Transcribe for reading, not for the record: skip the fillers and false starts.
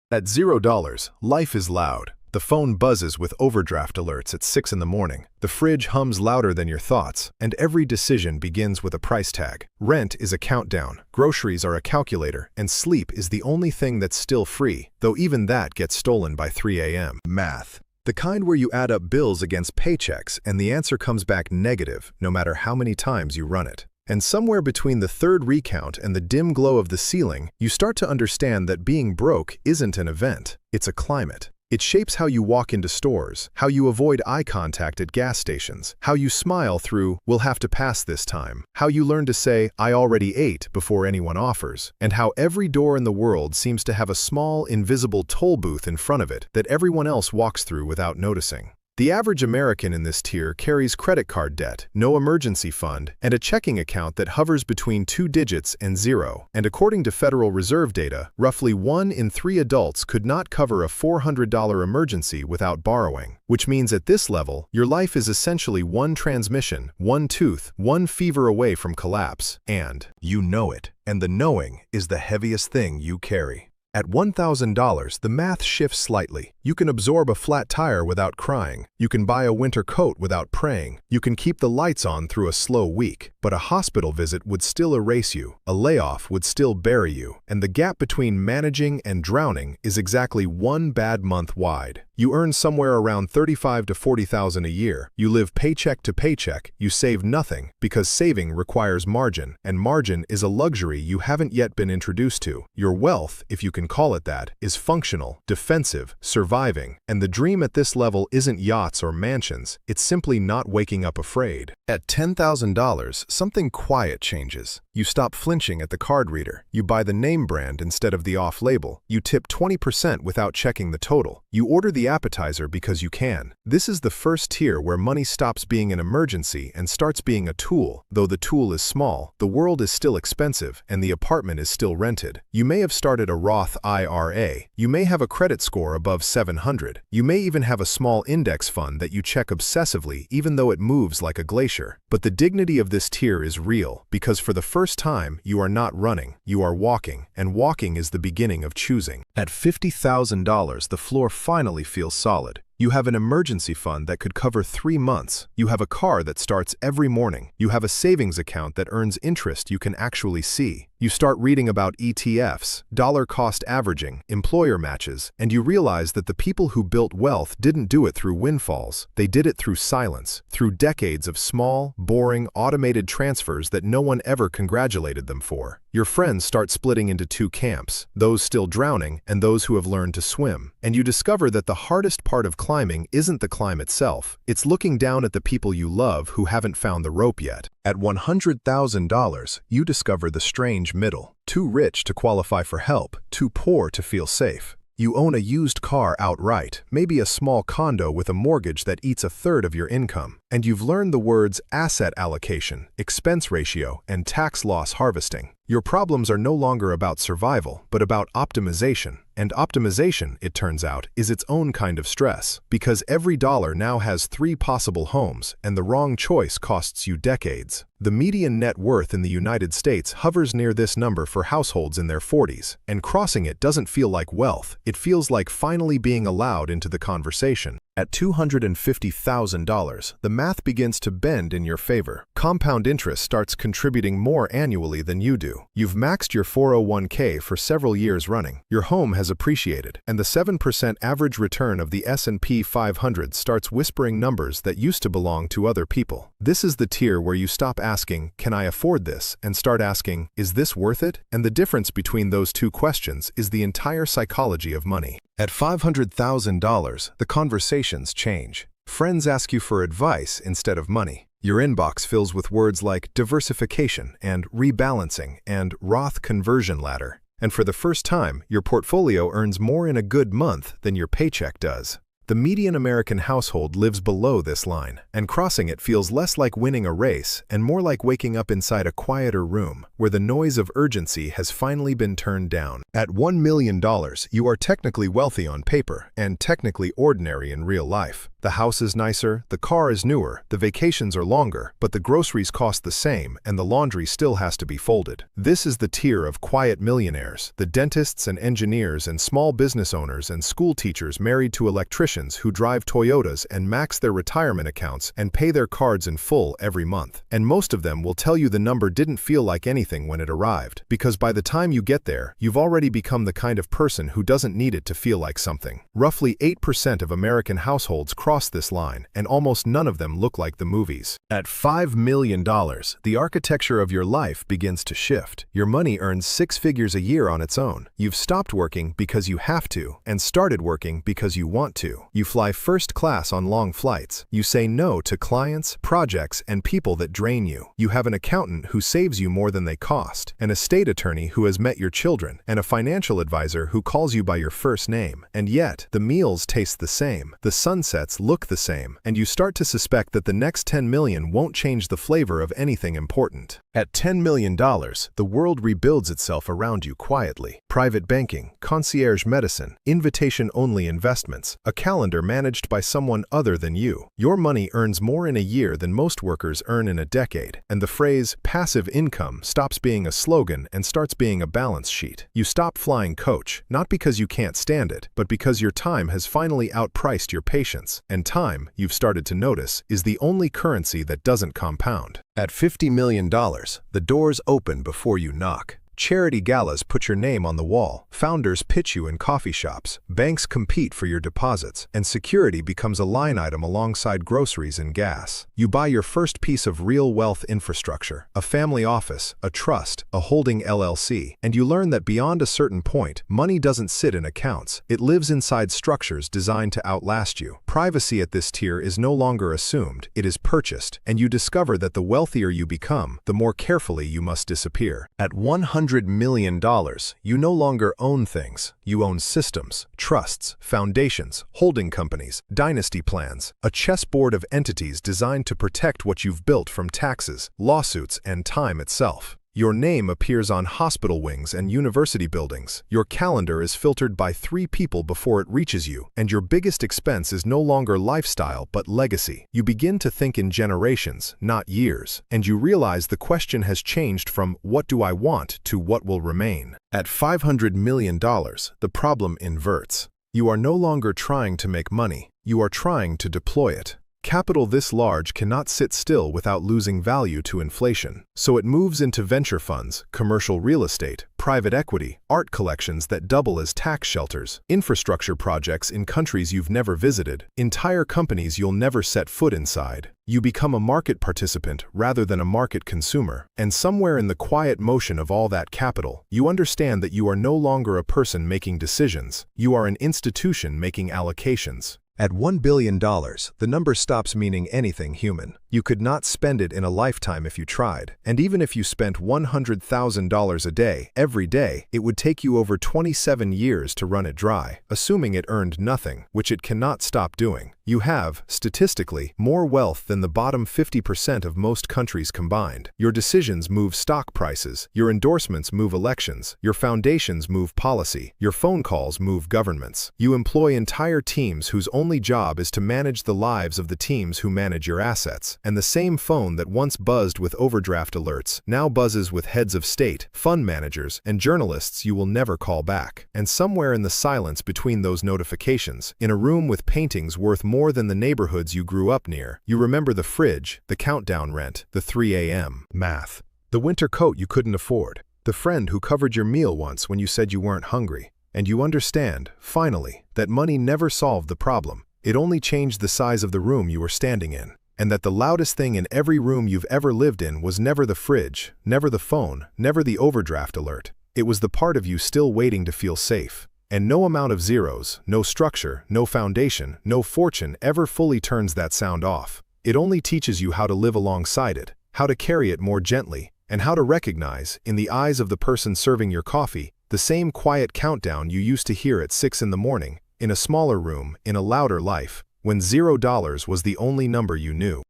At $0, life is loud. The phone buzzes with overdraft alerts at 6 in the morning. The fridge hums louder than your thoughts, and every decision begins with a price tag. Rent is a countdown, groceries are a calculator, and sleep is the only thing that's still free, though even that gets stolen by 3 a.m. Math. The kind where you add up bills against paychecks and the answer comes back negative no matter how many times you run it. And somewhere between the third recount and the dim glow of the ceiling, you start to understand that being broke isn't an event, it's a climate. It shapes how you walk into stores, how you avoid eye contact at gas stations, how you smile through, "we'll have to pass this time," how you learn to say, "I already ate," before anyone offers, and how every door in the world seems to have a small, invisible toll booth in front of it that everyone else walks through without noticing. The average American in this tier carries credit card debt, no emergency fund, and a checking account that hovers between 2 digits and 0. And according to Federal Reserve data, roughly 1 in 3 adults could not cover a $400 emergency without borrowing, which means at this level, your life is essentially one transmission, one tooth, one fever away from collapse. And you know it. And the knowing is the heaviest thing you carry. At $1,000, the math shifts slightly. You can absorb a flat tire without crying. You can buy a winter coat without praying. You can keep the lights on through a slow week. But a hospital visit would still erase you. A layoff would still bury you. And the gap between managing and drowning is exactly one bad month wide. You earn somewhere around $35,000 to $40,000 a year. You live paycheck to paycheck. You save nothing because saving requires margin, and margin is a luxury you haven't yet been introduced to. Your wealth, if you can call it that, is functional, defensive, surviving, and the dream at this level isn't yachts or mansions, it's simply not waking up afraid. At $10,000, something quiet changes. You stop flinching at the card reader. You buy the name brand instead of the off-label. You tip 20% without checking the total. You order the appetizer because you can. This is the first tier where money stops being an emergency and starts being a tool. Though the tool is small, the world is still expensive, and the apartment is still rented. You may have started a Roth IRA. You may have a credit score above 700. You may even have a small index fund that you check obsessively even though it moves like a glacier. But the dignity of this tier is real, because for the first time, you are not running, you are walking, and walking is the beginning of choosing. At $50,000, the floor finally feels solid. You have an emergency fund that could cover 3 months. You have a car that starts every morning. You have a savings account that earns interest you can actually see. You start reading about ETFs, dollar cost averaging, employer matches, and you realize that the people who built wealth didn't do it through windfalls. They did it through silence, through decades of small, boring, automated transfers that no one ever congratulated them for. Your friends start splitting into 2 camps, those still drowning and those who have learned to swim. And you discover that the hardest part of climbing isn't the climb itself. It's looking down at the people you love who haven't found the rope yet. At $100,000, you discover the strange middle. Too rich to qualify for help, too poor to feel safe. You own a used car outright, maybe a small condo with a mortgage that eats a third of your income. And you've learned the words asset allocation, expense ratio, and tax loss harvesting. Your problems are no longer about survival, but about optimization. And optimization, it turns out, is its own kind of stress, because every dollar now has 3 possible homes, and the wrong choice costs you decades. The median net worth in the United States hovers near this number for households in their 40s, and crossing it doesn't feel like wealth, it feels like finally being allowed into the conversation. At $250,000, the math begins to bend in your favor. Compound interest starts contributing more annually than you do. You've maxed your 401k for several years running. Your home has appreciated, and the 7% average return of the S&P 500 starts whispering numbers that used to belong to other people. This is the tier where you stop asking, "Can I afford this?" and start asking, "Is this worth it?" And the difference between those 2 questions is the entire psychology of money. At $500,000, the conversations change. Friends ask you for advice instead of money. Your inbox fills with words like diversification and rebalancing and Roth conversion ladder. And for the first time, your portfolio earns more in a good month than your paycheck does. The median American household lives below this line, and crossing it feels less like winning a race and more like waking up inside a quieter room where the noise of urgency has finally been turned down. At $1 million, you are technically wealthy on paper and technically ordinary in real life. The house is nicer, the car is newer, the vacations are longer, but the groceries cost the same and the laundry still has to be folded. This is the tier of quiet millionaires, the dentists and engineers and small business owners and school teachers married to electricians who drive Toyotas and max their retirement accounts and pay their cards in full every month. And most of them will tell you the number didn't feel like anything when it arrived, because by the time you get there, you've already become the kind of person who doesn't need it to feel like something. Roughly 8% of American households cross this line, and almost none of them look like the movies. At $5 million, the architecture of your life begins to shift. Your money earns 6 figures a year on its own. You've stopped working because you have to, and started working because you want to. You fly first class on long flights. You say no to clients, projects, and people that drain you. You have an accountant who saves you more than they cost, an estate attorney who has met your children, and a financial advisor who calls you by your first name. And yet, the meals taste the same, the sunsets look the same, and you start to suspect that the next 10 million won't change the flavor of anything important. At $10 million, the world rebuilds itself around you quietly. Private banking, concierge medicine, invitation-only investments, a calendar managed by someone other than you. Your money earns more in a year than most workers earn in a decade, and the phrase passive income stops being a slogan and starts being a balance sheet. You stop flying coach, not because you can't stand it, but because your time has finally outpriced your patience, and time, you've started to notice, is the only currency that doesn't compound. At $50 million, the doors open before you knock. Charity galas put your name on the wall, founders pitch you in coffee shops, banks compete for your deposits, and security becomes a line item alongside groceries and gas. You buy your first piece of real wealth infrastructure, a family office, a trust, a holding LLC, and you learn that beyond a certain point, money doesn't sit in accounts, it lives inside structures designed to outlast you. Privacy at this tier is no longer assumed, it is purchased, and you discover that the wealthier you become, the more carefully you must disappear. At $100 million, you no longer own things. You own systems, trusts, foundations, holding companies, dynasty plans, a chessboard of entities designed to protect what you've built from taxes, lawsuits, and time itself. Your name appears on hospital wings and university buildings. Your calendar is filtered by 3 people before it reaches you, and your biggest expense is no longer lifestyle but legacy. You begin to think in generations, not years, and you realize the question has changed from "what do I want" to "what will remain." At $500 million, the problem inverts. You are no longer trying to make money, you are trying to deploy it. Capital this large cannot sit still without losing value to inflation, so it moves into venture funds, commercial real estate, private equity, art collections that double as tax shelters, infrastructure projects in countries you've never visited, entire companies you'll never set foot inside. You become a market participant rather than a market consumer, and somewhere in the quiet motion of all that capital, you understand that you are no longer a person making decisions, you are an institution making allocations. At $1 billion, the number stops meaning anything human. You could not spend it in a lifetime if you tried, and even if you spent $100,000 a day, every day, it would take you over 27 years to run it dry, assuming it earned nothing, which it cannot stop doing. You have, statistically, more wealth than the bottom 50% of most countries combined. Your decisions move stock prices, your endorsements move elections, your foundations move policy, your phone calls move governments. You employ entire teams whose only job is to manage the lives of the teams who manage your assets, and the same phone that once buzzed with overdraft alerts now buzzes with heads of state, fund managers, and journalists you will never call back. And somewhere in the silence between those notifications, in a room with paintings worth more than the neighborhoods you grew up near, you remember the fridge, the countdown rent, the 3 a.m. math, the winter coat you couldn't afford, the friend who covered your meal once when you said you weren't hungry, and you understand, finally, that money never solved the problem. It only changed the size of the room you were standing in, and that the loudest thing in every room you've ever lived in was never the fridge, never the phone, never the overdraft alert. It was the part of you still waiting to feel safe. And no amount of zeros, no structure, no foundation, no fortune ever fully turns that sound off. It only teaches you how to live alongside it, how to carry it more gently, and how to recognize, in the eyes of the person serving your coffee, the same quiet countdown you used to hear at 6 in the morning, in a smaller room, in a louder life, when $0 was the only number you knew.